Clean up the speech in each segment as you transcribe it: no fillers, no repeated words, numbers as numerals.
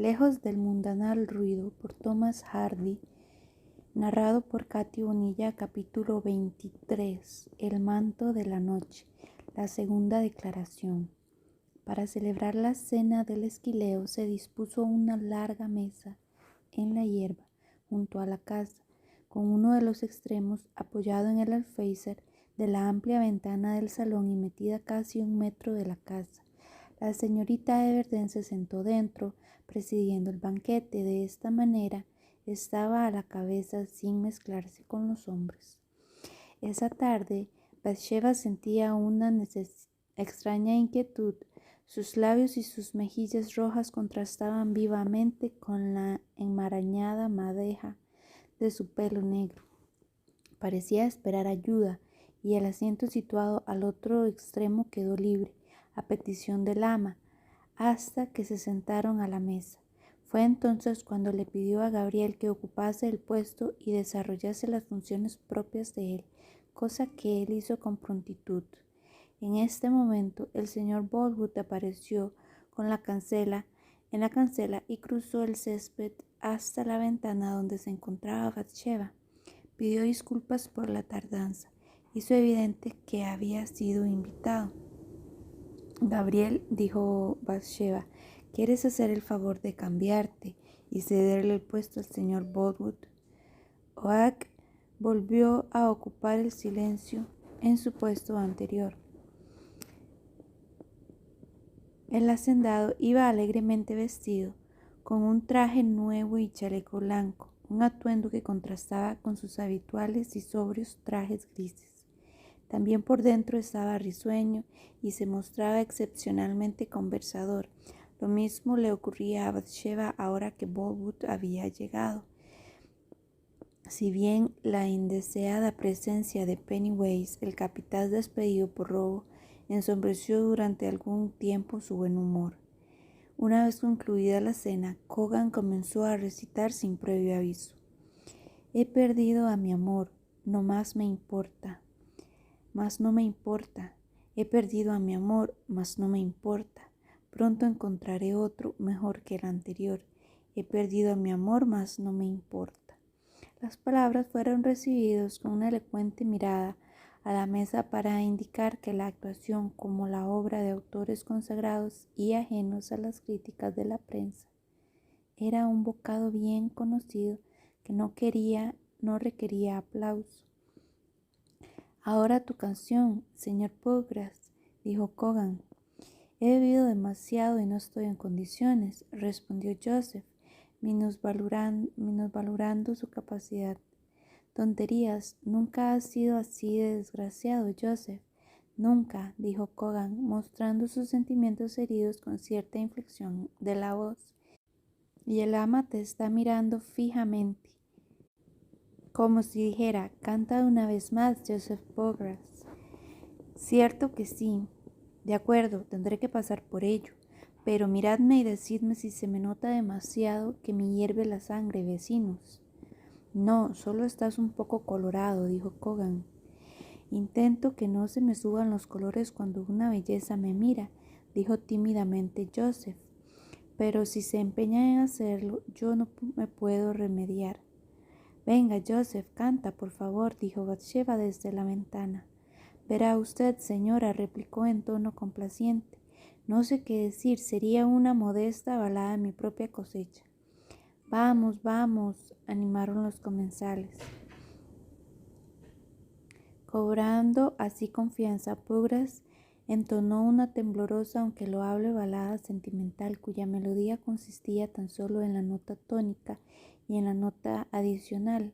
Lejos del mundanal ruido, por Thomas Hardy, narrado por Katy Bonilla, capítulo 23, El manto de la noche, la segunda declaración. Para celebrar la cena del Esquileo se dispuso una larga mesa en la hierba, junto a la casa, con uno de los extremos apoyado en el alféizar de la amplia ventana del salón y metida casi 1 metro de la casa. La señorita Everdeen se sentó dentro, presidiendo el banquete. De esta manera estaba a la cabeza sin mezclarse con los hombres. Esa tarde, Bathsheba sentía una extraña inquietud. Sus labios y sus mejillas rojas contrastaban vivamente con la enmarañada madeja de su pelo negro. Parecía esperar ayuda, y el asiento situado al otro extremo quedó libre, a petición del ama, hasta que se sentaron a la mesa. Fue entonces cuando le pidió a Gabriel que ocupase el puesto y desarrollase las funciones propias de él, cosa que él hizo con prontitud. En este momento el señor Bolwood apareció en la cancela y cruzó el césped hasta la ventana donde se encontraba Bathsheba. Pidió disculpas por la tardanza. Hizo evidente que había sido invitado. Gabriel, dijo Bathsheba, ¿quieres hacer el favor de cambiarte y cederle el puesto al señor Bolwood? Oak volvió a ocupar el silencio en su puesto anterior. El hacendado iba alegremente vestido, con un traje nuevo y chaleco blanco, un atuendo que contrastaba con sus habituales y sobrios trajes grises. También por dentro estaba risueño y se mostraba excepcionalmente conversador. Lo mismo le ocurría a Bathsheba ahora que Bolwood había llegado. Si bien la indeseada presencia de Pennywise, el capitán despedido por robo, ensombreció durante algún tiempo su buen humor. Una vez concluida la cena, Coogan comenzó a recitar sin previo aviso. He perdido a mi amor, no más me importa, mas no me importa. He perdido a mi amor, mas no me importa. Pronto encontraré otro mejor que el anterior. He perdido a mi amor, mas no me importa. Las palabras fueron recibidas con una elocuente mirada a la mesa para indicar que la actuación, como la obra de autores consagrados y ajenos a las críticas de la prensa, era un bocado bien conocido que no requería aplauso. Ahora tu canción, señor Poorgrass, dijo Coogan. He bebido demasiado y no estoy en condiciones, respondió Joseph, minusvalorando su capacidad. Tonterías, nunca has sido así de desgraciado, Joseph. Nunca, dijo Coogan, mostrando sus sentimientos heridos con cierta inflexión de la voz. Y el ama te está mirando fijamente, como si dijera, canta una vez más, Joseph Poorgrass. Cierto que sí. De acuerdo, tendré que pasar por ello. Pero miradme y decidme si se me nota demasiado que me hierve la sangre, vecinos. No, solo estás un poco colorado, dijo Coogan. Intento que no se me suban los colores cuando una belleza me mira, dijo tímidamente Joseph. Pero si se empeña en hacerlo, yo no me puedo remediar. Venga, Joseph, canta, por favor, dijo Bathsheba desde la ventana. Verá usted, señora, replicó en tono complaciente. No sé qué decir, sería una modesta balada de mi propia cosecha. Vamos, vamos, animaron los comensales. Cobrando así confianza, Poorgrass entonó una temblorosa aunque loable balada sentimental cuya melodía consistía tan solo en la nota tónica y en la nota adicional,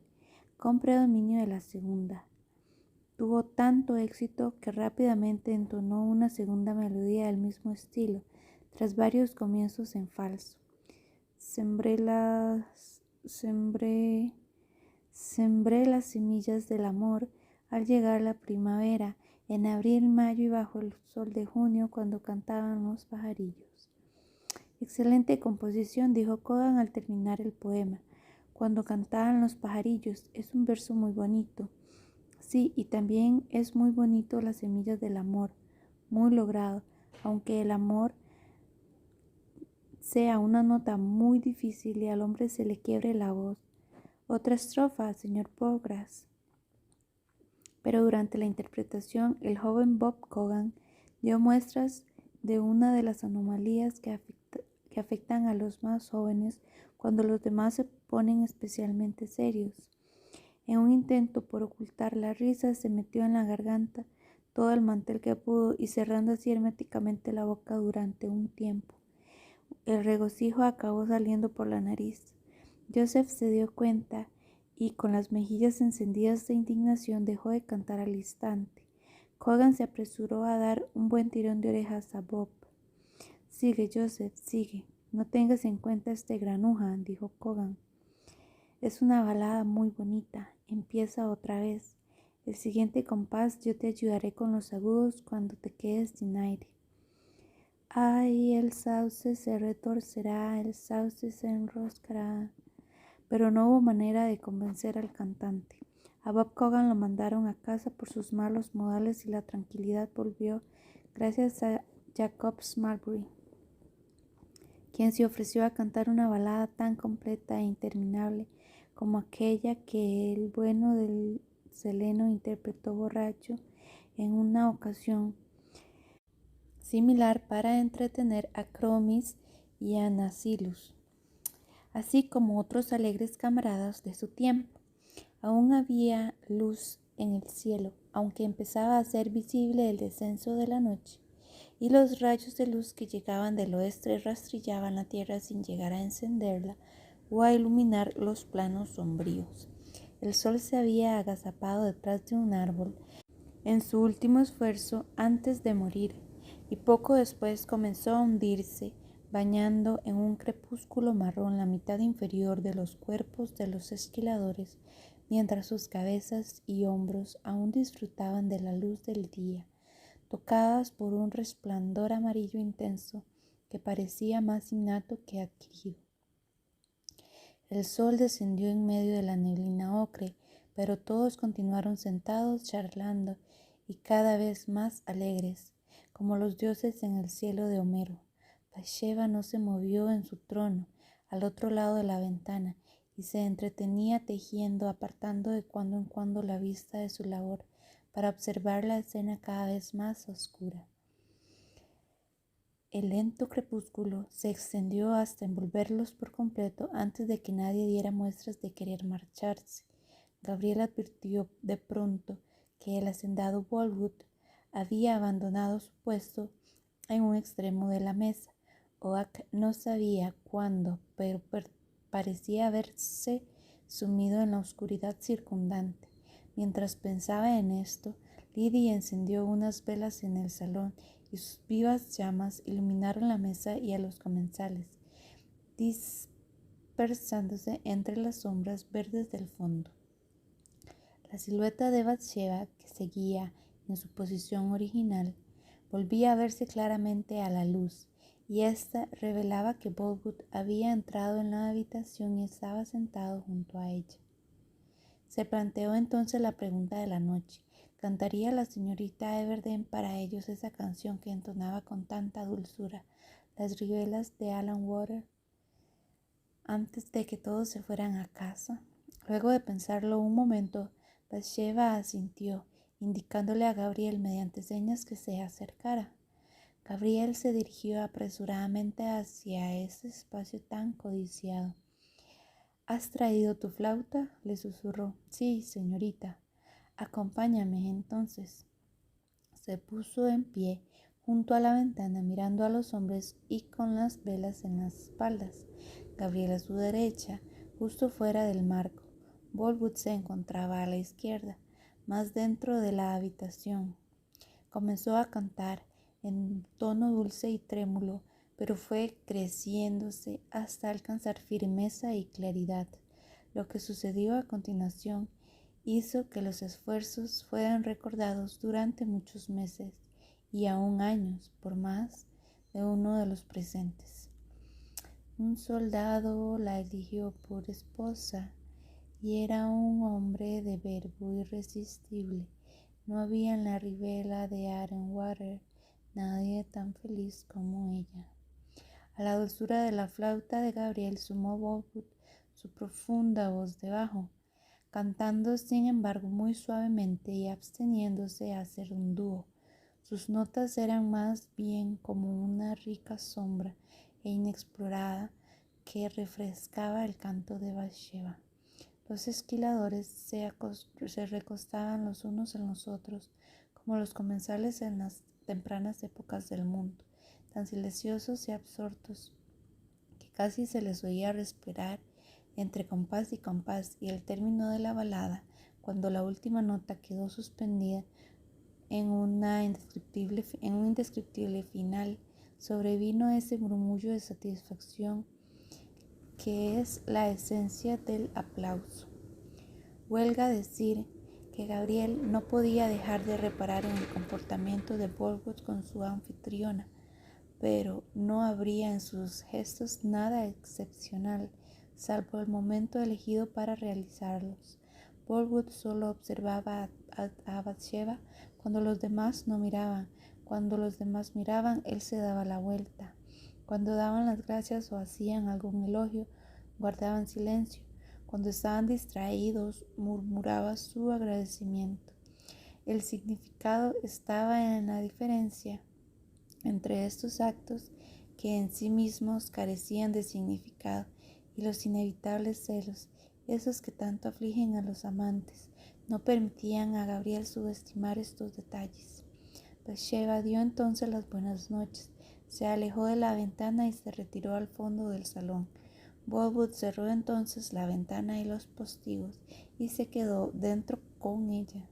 con predominio de la segunda. Tuvo tanto éxito que rápidamente entonó una segunda melodía del mismo estilo, tras varios comienzos en falso. Sembré las semillas del amor al llegar la primavera, en abril, mayo y bajo el sol de junio, cuando cantaban los pajarillos. Excelente composición, dijo Coogan al terminar el poema. Cuando cantaban los pajarillos, es un verso muy bonito. Sí, y también es muy bonito las semillas del amor, muy logrado, aunque el amor sea una nota muy difícil y al hombre se le quiebre la voz. Otra estrofa, señor Pogras. Pero durante la interpretación, el joven Bob Cogan dio muestras de una de las anomalías que afectan a los más jóvenes cuando los demás se ponen especialmente serios. En un intento por ocultar la risa, se metió en la garganta todo el mantel que pudo y cerrando así herméticamente la boca durante un tiempo. El regocijo acabó saliendo por la nariz. Joseph se dio cuenta y, con las mejillas encendidas de indignación, dejó de cantar al instante. Cogan se apresuró a dar un buen tirón de orejas a Bob. «Sigue, Joseph, sigue. No tengas en cuenta este granuja», dijo Cogan. «Es una balada muy bonita. Empieza otra vez. El siguiente compás yo te ayudaré con los agudos cuando te quedes sin aire». «Ay, el sauce se retorcerá, el sauce se enroscará». Pero no hubo manera de convencer al cantante. A Bob Cogan lo mandaron a casa por sus malos modales y la tranquilidad volvió gracias a Jacobs Marbury, quien se ofreció a cantar una balada tan completa e interminable como aquella que el bueno del Celeno interpretó borracho en una ocasión similar para entretener a Cromis y a Nasillus, así como otros alegres camaradas de su tiempo. Aún había luz en el cielo, aunque empezaba a ser visible el descenso de la noche, y los rayos de luz que llegaban del oeste rastrillaban la tierra sin llegar a encenderla o a iluminar los planos sombríos. El sol se había agazapado detrás de un árbol en su último esfuerzo antes de morir, y poco después comenzó a hundirse, bañando en un crepúsculo marrón la mitad inferior de los cuerpos de los esquiladores, mientras sus cabezas y hombros aún disfrutaban de la luz del día, tocadas por un resplandor amarillo intenso que parecía más innato que adquirido. El sol descendió en medio de la neblina ocre, pero todos continuaron sentados charlando y cada vez más alegres, como los dioses en el cielo de Homero. Bathsheba no se movió en su trono al otro lado de la ventana y se entretenía tejiendo, apartando de cuando en cuando la vista de su labor para observar la escena cada vez más oscura. El lento crepúsculo se extendió hasta envolverlos por completo antes de que nadie diera muestras de querer marcharse. Gabriel advirtió de pronto que el hacendado Bolwood había abandonado su puesto en un extremo de la mesa. Oak no sabía cuándo, pero parecía haberse sumido en la oscuridad circundante. Mientras pensaba en esto, Liddy encendió unas velas en el salón y sus vivas llamas iluminaron la mesa y a los comensales, dispersándose entre las sombras verdes del fondo. La silueta de Bathsheba, que seguía en su posición original, volvía a verse claramente a la luz, y ésta revelaba que Bolwood había entrado en la habitación y estaba sentado junto a ella. Se planteó entonces la pregunta de la noche. ¿Cantaría la señorita Everdene para ellos esa canción que entonaba con tanta dulzura, las ribelas de Alan Water, antes de que todos se fueran a casa? Luego de pensarlo un momento, Bathsheba asintió, indicándole a Gabriel mediante señas que se acercara. Gabriel se dirigió apresuradamente hacia ese espacio tan codiciado. ¿Has traído tu flauta?, le susurró. Sí, señorita. Acompáñame entonces. Se puso en pie junto a la ventana mirando a los hombres y con las velas en las espaldas. Gabriel a su derecha, justo fuera del marco. Bolwood se encontraba a la izquierda, más dentro de la habitación. Comenzó a cantar en tono dulce y trémulo, pero fue creciéndose hasta alcanzar firmeza y claridad. Lo que sucedió a continuación hizo que los esfuerzos fueran recordados durante muchos meses y aún años por más de uno de los presentes. Un soldado la eligió por esposa y era un hombre de verbo irresistible. No había en la ribera de Arenwater nadie tan feliz como ella. A la dulzura de la flauta de Gabriel sumó Bolwood su profunda voz de bajo, cantando sin embargo muy suavemente y absteniéndose a hacer un dúo. Sus notas eran más bien como una rica sombra inexplorada que refrescaba el canto de Bathsheba. Los esquiladores se recostaban los unos en los otros, como los comensales en las tempranas épocas del mundo, tan silenciosos y absortos que casi se les oía respirar entre compás y compás, y el término de la balada, cuando la última nota quedó suspendida en un indescriptible final, sobrevino ese murmullo de satisfacción que es la esencia del aplauso. Huelga decir que Gabriel no podía dejar de reparar en el comportamiento de Bolwood con su anfitriona, pero no habría en sus gestos nada excepcional, salvo el momento elegido para realizarlos. Bolwood solo observaba a Bathsheba cuando los demás no miraban. Cuando los demás miraban, él se daba la vuelta. Cuando daban las gracias o hacían algún elogio, guardaban silencio. Cuando estaban distraídos, murmuraba su agradecimiento. El significado estaba en la diferencia entre estos actos que en sí mismos carecían de significado y los inevitables celos, esos que tanto afligen a los amantes, no permitían a Gabriel subestimar estos detalles. Bathsheba dio entonces las buenas noches, se alejó de la ventana y se retiró al fondo del salón. Bolwood cerró entonces la ventana y los postigos y se quedó dentro con ella.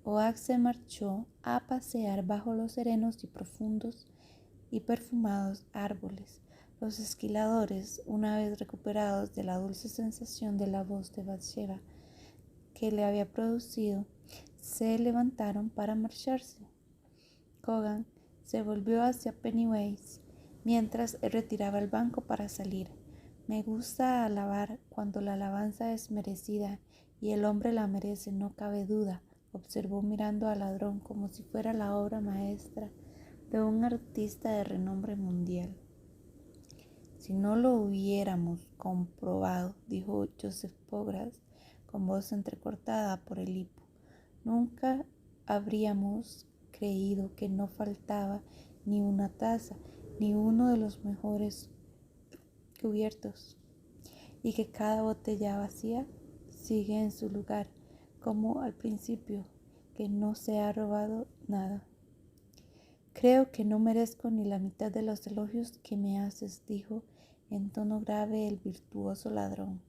Oak se marchó a pasear bajo los serenos y profundos y perfumados árboles. Los esquiladores, una vez recuperados de la dulce sensación de la voz de Bathsheba que le había producido, se levantaron para marcharse. Coogan se volvió hacia Pennywise mientras él retiraba el banco para salir. Me gusta alabar cuando la alabanza es merecida, y el hombre la merece, no cabe duda, observó mirando al ladrón como si fuera la obra maestra de un artista de renombre mundial. Si no lo hubiéramos comprobado, dijo Joseph Poggras con voz entrecortada por el hipo, nunca habríamos creído que no faltaba ni una taza, ni uno de los mejores cubiertos, y que cada botella vacía sigue en su lugar, como al principio, que no se ha robado nada. Creo que no merezco ni la mitad de los elogios que me haces, dijo en tono grave el virtuoso ladrón.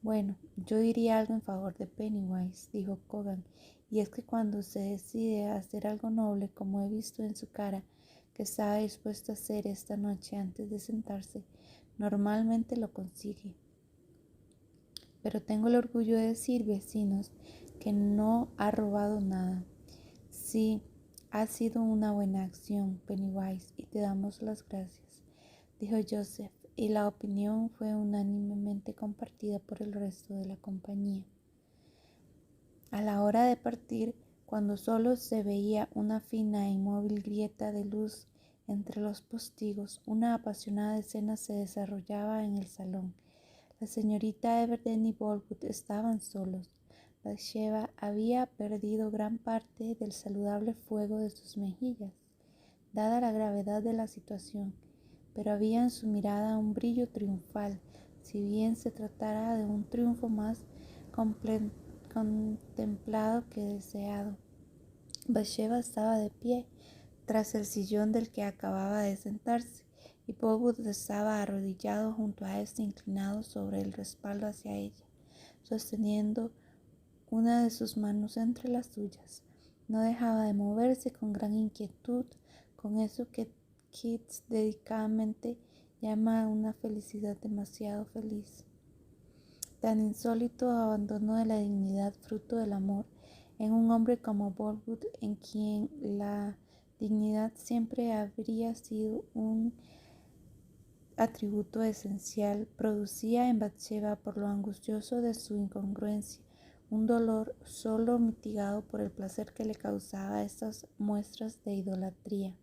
Bueno, yo diría algo en favor de Pennywise, dijo Coogan, y es que cuando se decide a hacer algo noble, como he visto en su cara, que estaba dispuesto a hacer esta noche antes de sentarse, normalmente lo consigue. Pero tengo el orgullo de decir, vecinos, que no ha robado nada. Sí, ha sido una buena acción, Pennywise, y te damos las gracias, dijo Joseph, y la opinión fue unánimemente compartida por el resto de la compañía. A la hora de partir, cuando solo se veía una fina e inmóvil grieta de luz entre los postigos, una apasionada escena se desarrollaba en el salón. La señorita Everdene y Bolwood estaban solos. Bathsheba había perdido gran parte del saludable fuego de sus mejillas, dada la gravedad de la situación, pero había en su mirada un brillo triunfal, si bien se tratara de un triunfo más contemplado que deseado. Bathsheba estaba de pie, tras el sillón del que acababa de sentarse, y Bolwood estaba arrodillado junto a este, inclinado sobre el respaldo hacia ella, sosteniendo una de sus manos entre las suyas. No dejaba de moverse con gran inquietud, con eso que Keats dedicadamente llama una felicidad demasiado feliz. Tan insólito abandono de la dignidad fruto del amor en un hombre como Bolwood, en quien la dignidad siempre habría sido un atributo esencial, producía en Bathsheba, por lo angustioso de su incongruencia, un dolor solo mitigado por el placer que le causaba estas muestras de idolatría.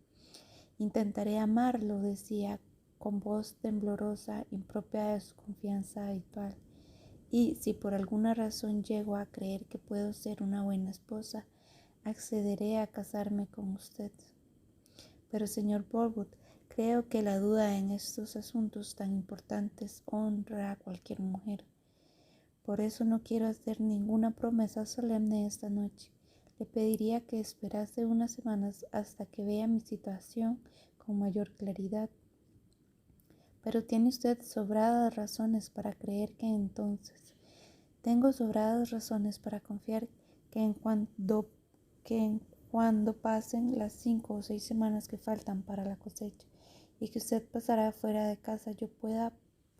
Intentaré amarlo, decía con voz temblorosa, impropia de su confianza habitual. Y si por alguna razón llego a creer que puedo ser una buena esposa, accederé a casarme con usted. Pero, señor Bolwood, creo que la duda en estos asuntos tan importantes honra a cualquier mujer. Por eso no quiero hacer ninguna promesa solemne esta noche. Le pediría que esperase unas semanas hasta que vea mi situación con mayor claridad. Pero tiene usted sobradas razones para creer que entonces. Tengo sobradas razones para confiar que en cuando pasen las 5 o 6 semanas que faltan para la cosecha y que usted pasará fuera de casa, yo pueda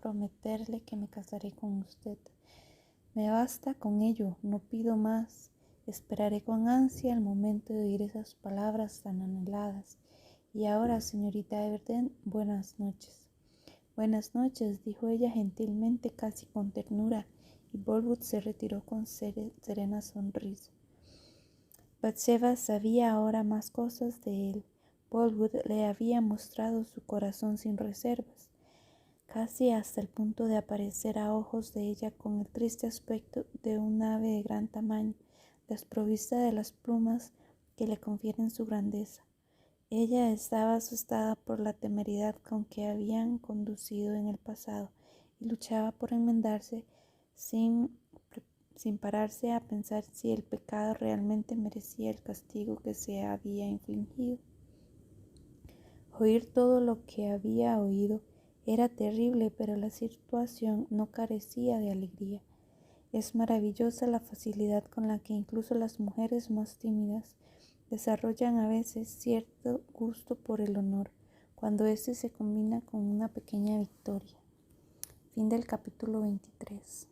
prometerle que me casaré con usted. Me basta con ello, no pido más. Esperaré con ansia el momento de oír esas palabras tan anheladas. Y ahora, señorita Everden, buenas noches. Buenas noches, dijo ella gentilmente, casi con ternura, y Bolwood se retiró con serena sonrisa. Bathsheba sabía ahora más cosas de él. Bolwood le había mostrado su corazón sin reservas, casi hasta el punto de aparecer a ojos de ella con el triste aspecto de un ave de gran tamaño, desprovista de las plumas que le confieren su grandeza. Ella estaba asustada por la temeridad con que habían conducido en el pasado y luchaba por enmendarse sin pararse a pensar si el pecado realmente merecía el castigo que se había infligido. Oír todo lo que había oído era terrible, pero la situación no carecía de alegría. Es maravillosa la facilidad con la que incluso las mujeres más tímidas desarrollan a veces cierto gusto por el honor, cuando éste se combina con una pequeña victoria. Fin del capítulo 23.